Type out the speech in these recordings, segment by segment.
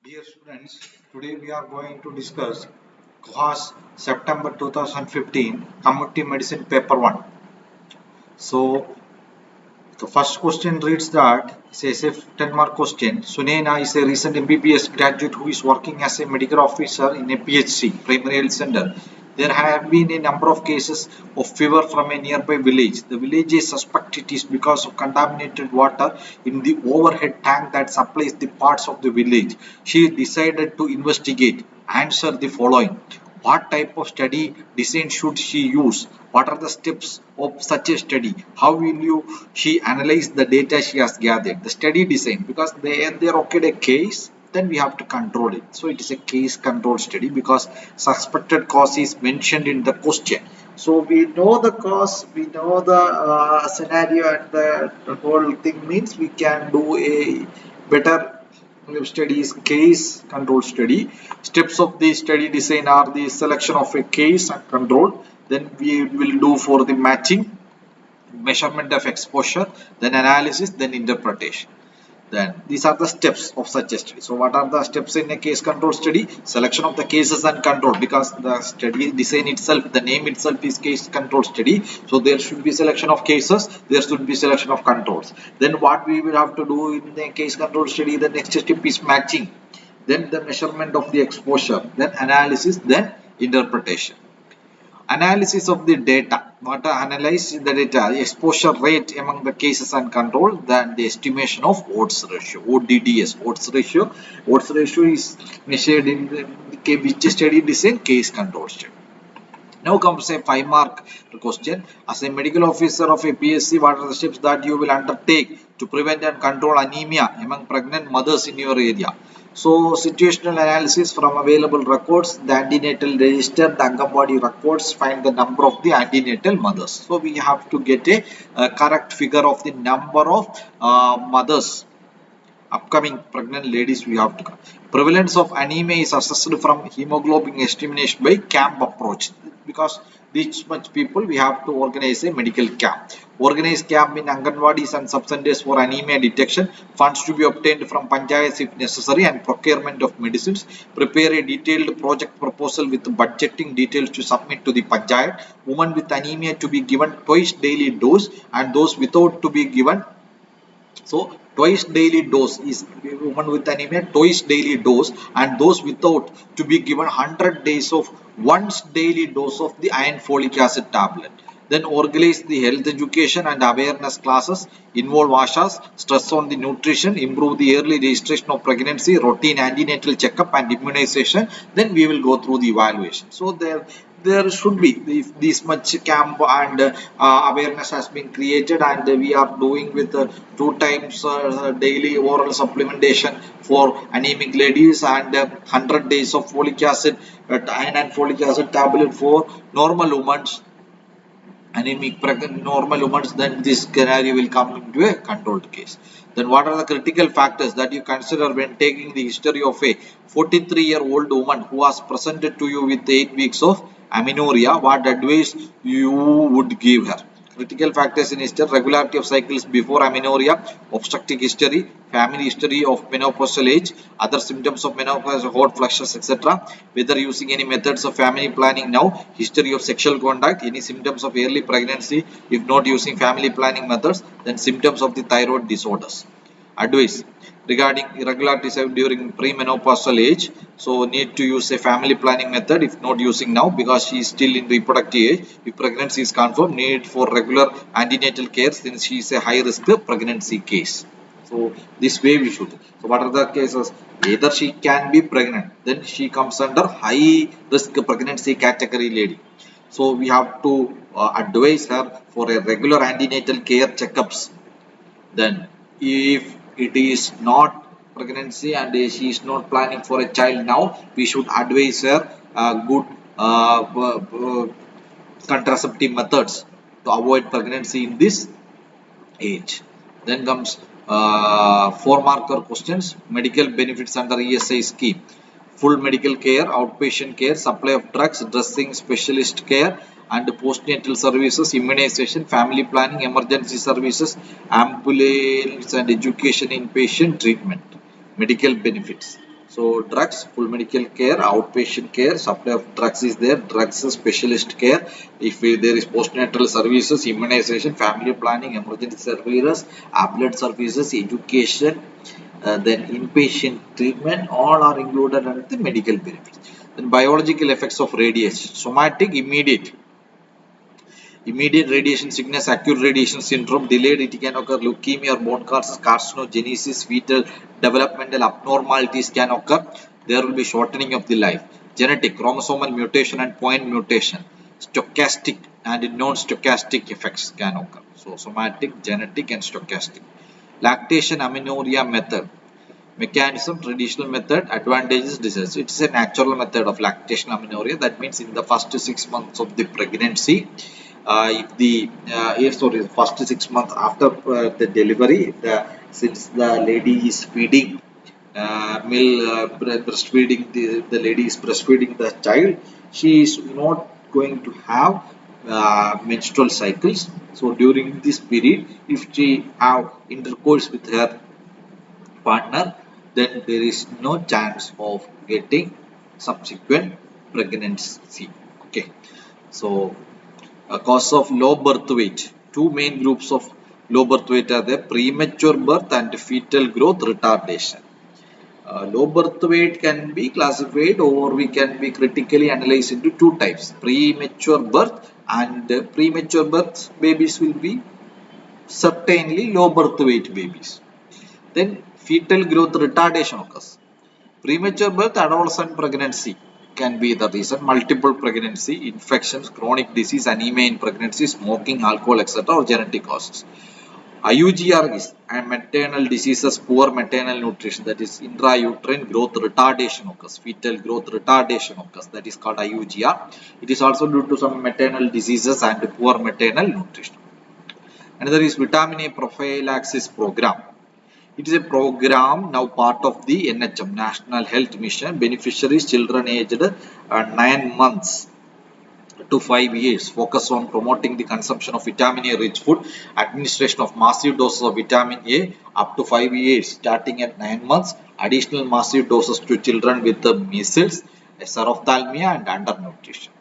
Dear students, today we are going to discuss Kuhs September 2015 Community Medicine Paper 1. So, the first question reads that says a 10-mark question. Sunaina is a recent MBBS graduate who is working as a medical officer in a PHC, primary health center. There have been a number of cases of fever from a nearby village. The villagers suspect it is because of contaminated water in the overhead tank that supplies the parts of the village. She decided to investigate. Answer the following. What type of study design should she use? What are the steps of such a study? How will she analyze the data she has gathered? The study design, because they're okay a case, then we have to control it. So it is a case control study because suspected cause is mentioned in the question. So we know the cause, we know the scenario, and the whole thing means we can do a better study is case control study. Steps of the study design are the selection of a case and control. Then we will do for the matching, measurement of exposure, then analysis, then interpretation. Then these are the steps of such a study. So what are the steps in a case control study? Selection of the cases and control, because the study design itself, the name itself is case control study. So there should be selection of cases, there should be selection of controls. Then what we will have to do in the case control study, the next step is matching, then the measurement of the exposure, then analysis, then interpretation. Analysis of the data. What analyze the data? Exposure rate among the cases and control, then the estimation of odds ratio, ODDS, odds ratio. Odds ratio is measured in the which study design? Case control study. Now comes a 5-mark question. As a medical officer of a PSC, what are the steps that you will undertake to prevent and control anemia among pregnant mothers in your area? So, situational analysis from available records, the antenatal register, the Angambadi records, find the number of the antenatal mothers. So, we have to get a correct figure of the number of mothers, upcoming pregnant ladies we have to come. Prevalence of anemia is assessed from hemoglobin estimation by camp approach, because this much people we have to organize a medical camp. Organize camp in Anganwadis and sub-centers for anemia detection. Funds to be obtained from panchayats if necessary, and procurement of medicines. Prepare a detailed project proposal with budgeting details to submit to the panchayat. Women with anemia to be given twice daily dose, and those without to be given, so twice daily dose is woman with anemia twice daily dose, and those without to be given 100 days of once daily dose of the iron folic acid tablet. Then organize the health education and awareness classes, involve ashas, stress on the nutrition, improve the early registration of pregnancy, routine antenatal checkup and immunization. Then we will go through the evaluation. So there should be this much camp and awareness has been created, and we are doing with 2 times daily oral supplementation for anemic ladies, and 100 days of folic acid, iron and folic acid tablet for normal women, anemic pregnant normal women. Then this scenario will come into a controlled case. Then what are the critical factors that you consider when taking the history of a 43-year-old woman who has presented to you with 8 weeks of amenorrhea? What advice you would give her? Critical factors in history: regularity of cycles before amenorrhea, obstetric history, family history of menopausal age, other symptoms of menopause, hot flushes, etc. Whether using any methods of family planning now, history of sexual contact, any symptoms of early pregnancy if not using family planning methods, then symptoms of the thyroid disorders. Advice regarding irregularities during premenopausal age, so need to use a family planning method if not using now, because she is still in reproductive age. If pregnancy is confirmed, need for regular antenatal care since she is a high risk pregnancy case. So this way we should. So what are the cases? Either she can be pregnant, then she comes under high risk pregnancy category lady. So we have to advise her for a regular antenatal care checkups. Then if it is not pregnancy and she is not planning for a child now, we should advise her good contraceptive methods to avoid pregnancy in this age. Then comes 4-marker questions. Medical benefits under ESI scheme: full medical care, outpatient care, supply of drugs, dressing, specialist care and postnatal services, immunization, family planning, emergency services, ambulance and education, inpatient treatment. Medical benefits. So drugs, full medical care, outpatient care, supply of drugs is there, drugs specialist care. If there is postnatal services, immunization, family planning, emergency services, ambulance services, education, then inpatient treatment, all are included under the medical benefits. Then biological effects of radiation, somatic, immediate radiation sickness, acute radiation syndrome, delayed it can occur, leukemia or bone cancer, carcinogenesis, fetal developmental abnormalities can occur. There will be shortening of the life. Genetic, chromosomal mutation and point mutation, stochastic and non-stochastic effects can occur. So somatic, genetic and stochastic. Lactation amenorrhea method. Mechanism, traditional method, advantages, disease. It is a natural method of lactation amenorrhea. That means in the first 6 months of the pregnancy, first 6 months after the delivery, since the lady is feeding, breastfeeding, the lady is breastfeeding the child, she is not going to have menstrual cycles. So during this period, if she have intercourse with her partner, then there is no chance of getting subsequent pregnancy. Okay, so a cause of low birth weight. Two main groups of low birth weight are there: premature birth and fetal growth retardation. Low birth weight can be classified, or we can be critically analyzed into two types: premature birth, and premature birth babies will be certainly low birth weight babies. Then fetal growth retardation occurs. Premature birth, adolescent pregnancy can be the reason. Multiple pregnancy, infections, chronic disease, anemia in pregnancy, smoking, alcohol, etc. or genetic causes. IUGR is maternal diseases, poor maternal nutrition, that is intrauterine growth retardation occurs. Fetal growth retardation occurs, that is called IUGR. It is also due to some maternal diseases and poor maternal nutrition. Another is vitamin A prophylaxis program. It is a program now part of the NHM, National Health Mission. Beneficiaries children aged 9 months to 5 years. Focus on promoting the consumption of vitamin A rich food, administration of massive doses of vitamin A up to 5 years starting at 9 months, additional massive doses to children with measles, xerophthalmia and undernutrition.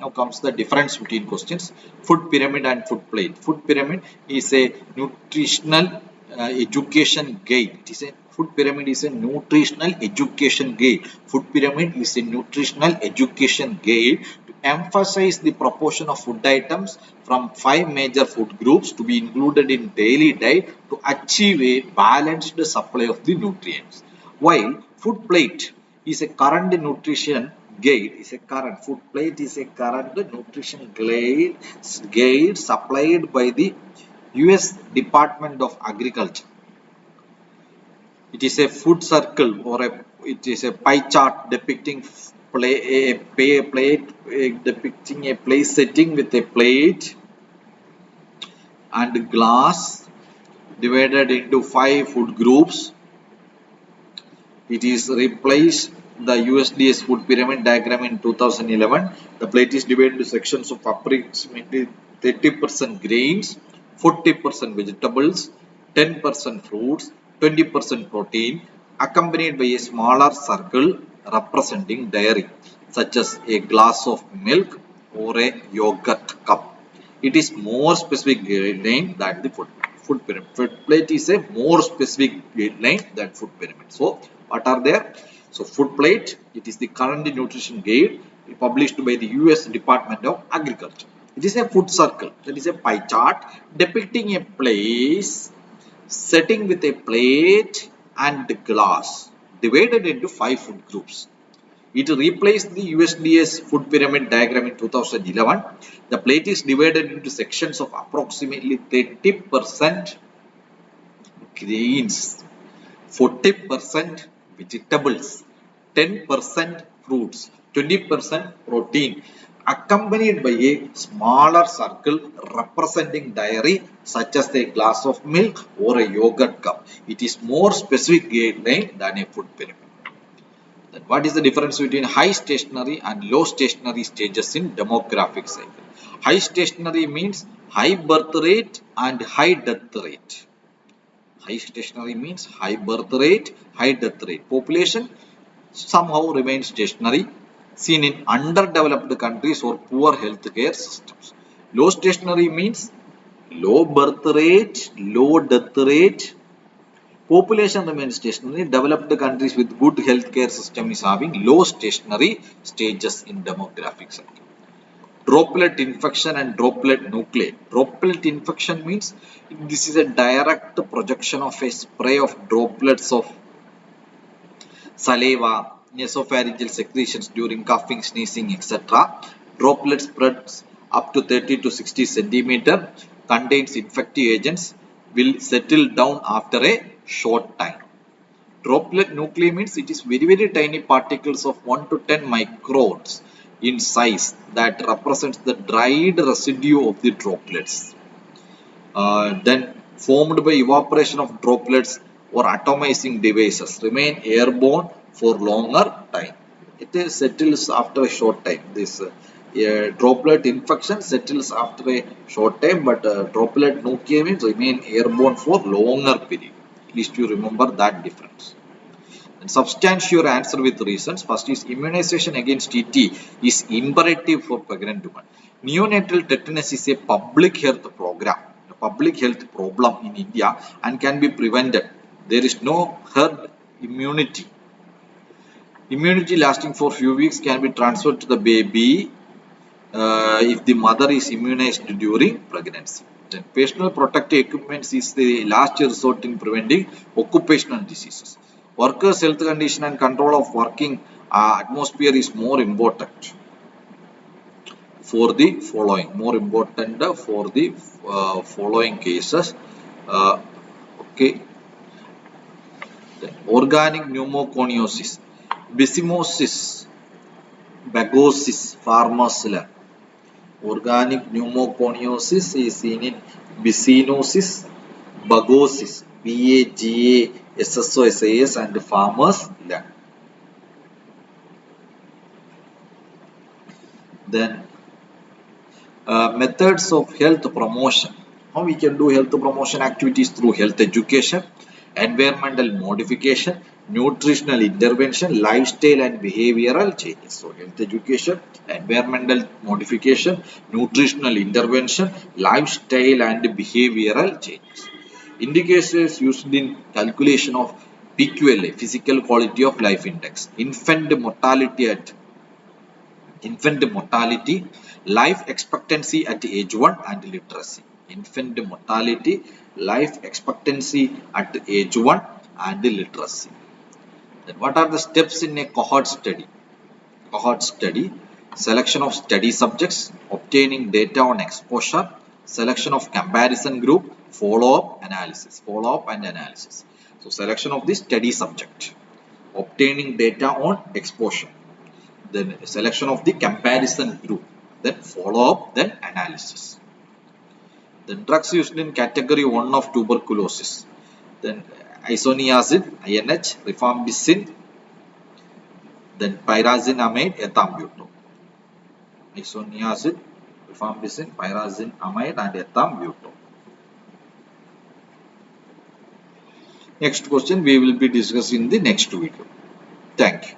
Now comes the difference between questions. Food pyramid and food plate. Food pyramid is a nutritional education guide. It is a food pyramid is a nutritional education guide. Food pyramid is a nutritional education guide to emphasize the proportion of food items from 5 major food groups to be included in daily diet to achieve a balanced supply of the nutrients. While food plate is a current nutrition guide, is a current food plate is a current nutrition guide supplied by the US Department of Agriculture. It is a food circle, or it is a pie chart depicting depicting a place setting with a plate and glass divided into 5 food groups. It is replaced the USDA's food pyramid diagram in 2011. The plate is divided into sections of approximately 30% grains, 40% vegetables, 10% fruits, 20% protein, accompanied by a smaller circle representing dairy, such as a glass of milk or a yogurt cup. It is more specific guideline than the food pyramid. Food plate is a more specific guideline than food pyramid. So, what are there? So, food plate, it is the current nutrition guide published by the US Department of Agriculture. It is a food circle, that is a pie chart depicting a place setting with a plate and glass divided into 5 food groups. It replaced the USDA's food pyramid diagram in 2011. The plate is divided into sections of approximately 30% grains, 40% vegetables, 10% fruits, 20% protein, accompanied by a smaller circle representing dairy such as a glass of milk or a yogurt cup. It is more specific guideline than a food pyramid. Then what is the difference between high stationary and low stationary stages in demographic cycle? High stationary means high birth rate and high death rate. High stationary means high birth rate, high death rate. Population somehow remain stationary, seen in underdeveloped countries or poor healthcare systems. Low stationary means low birth rate, low death rate. Population remains stationary. Developed countries with good healthcare system is having low stationary stages in demographic cycle. Droplet infection and droplet nuclei. Droplet infection means this is a direct projection of a spray of droplets of saliva, nasopharyngeal secretions during coughing, sneezing, etc. Droplet spreads up to 30 to 60 centimeter, contains infective agents, will settle down after a short time. Droplet nuclei means it is very tiny particles of 1 to 10 microns in size that represents the dried residue of the droplets. Then formed by evaporation of droplets or atomizing devices remain airborne for longer time. It settles after a short time. This droplet infection settles after a short time, but droplet nuclei means remain airborne for longer period. At least you remember that difference. And substantiate your answer with reasons. First is immunization against TT is imperative for pregnant women. Neonatal tetanus is a public health program, a public health problem in India and can be prevented. There is no herd immunity. Immunity lasting for few weeks can be transferred to the baby if the mother is immunized during pregnancy. Then personal protective equipment is the last resort in preventing occupational diseases. Workers' health condition and control of working atmosphere is more important for the following. More important for the following cases. Okay. Then organic pneumoconiosis, bisimosis, bagosis, pharmacilla. Organic pneumoconiosis is seen in bicinosis, bagosis, BAGASSOSAS and farmers land. Then methods of health promotion. How we can do health promotion activities through health education, environmental modification, nutritional intervention, lifestyle and behavioral changes. So health education, environmental modification, nutritional intervention, lifestyle and behavioral changes. Indicators used in calculation of PQLA, physical quality of life index, infant mortality, life expectancy at age 1 and literacy. Infant mortality, life expectancy at age 1 and literacy. Then what are the steps in a cohort study? Cohort study, selection of study subjects, obtaining data on exposure, selection of comparison group, follow-up analysis. Follow-up and analysis. So selection of the study subject, obtaining data on exposure, then selection of the comparison group, then follow-up, then analysis. Then drugs used in category 1 of tuberculosis. Then isoniazid, INH, rifampicin, then pyrazinamide, ethambutol. Isoniazid, rifampicin, pyrazinamide and ethambutol. Next question we will be discussing in the next video. Thank you.